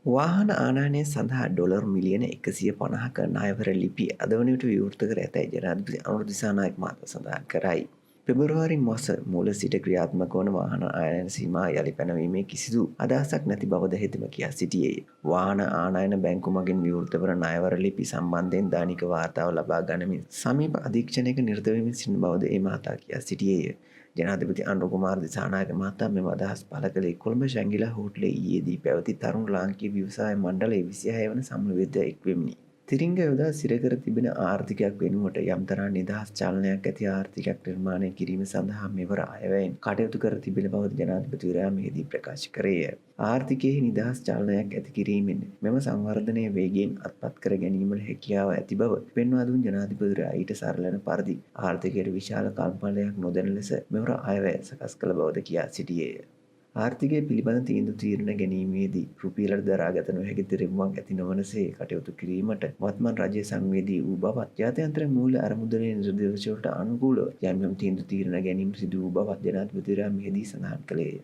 වාහන ආනයනය සඳහා ඩොලර් මිලියන 150ක ණයවර ලිපි අද වන විට විවෘත කර ඇතැයි ජනාධිපති අනුර දිසානායක මහතා සඳහන් කරයි. පෙබරවාරි මාස මුල සිට ක්‍රියාත්මක වන වාහන ආනයන සීමා යළි පැනවීමේ කිසිදු අදහසක් නැති බවද හෙතෙම කියා සිටියේය. වාහන ආනයන බැංකු මගින් විවෘත වන ණයවර ලිපි සම්බන්ධයෙන් දෛනික වාර්තාව ලබා ගනිමින් සමීප අධීක්ෂණයක නිරත වෙමින් සිටින බවද ඒ මහතා කියා සිටියේය. ජනාධිපති අනුර කුමාර දිසානායක මහතා මෙම අදහස් පළ කළේ කොළඹ ශැංගිලා හෝටලයේ ඊයේදී පැවති තරුණ ලාංකීය ව්‍යවසාය මණ්ඩලයේ 26 වන සමුළුවේදී එක්වෙමිනි. තිරිංග යොදා සිරකර තිබෙන ආර්ථිකයක් වෙනුවට යම්තරා නිදහස් චලනයක් ඇති ආර්ථිකයක් නිර්මාණය කිරීම සඳහා මෙවර අයවැයෙන් කටයුතු කර තිබෙන බව ජනාධිපතිවරයා මෙහිදී ප්‍රකාශ කරේය. ආර්ථිකයේ නිදහස් චලනයක් ඇති කිරීමෙන් මෙම සංවර්ධනය වේගයෙන් අත්පත් කර ගැනීමට හැකියාව ඇති බව පෙන්වා දුන් ජනාධිපතිවරයා ඊට සරලන පරිදි ආර්ථිකයට විශාල කල්පලයක් නොදැන ලෙස මෙවර අයවැය සකස් කළ බවද කියා සිටියේය. ආර්ථිකය පිළිබඳ තීන්දුව තීරණ ගැනීමේදී රුපියලට දරාගත නොහැකි තිරිමුවක් ඇති නොවනසේ කටයුතු කිරීමට වත්මන් රජය සංවේදී වූ බවත් ජාත්‍යන්තර මූල්‍ය අරමුදලේ නිර්දේශවලට අනුකූලව යම් යම් තීන්දුව තීරණ ගැනීම සිදු වූ බවත් ජනාධිපතිවරයා මෙහිදී සඳහන් කළේය.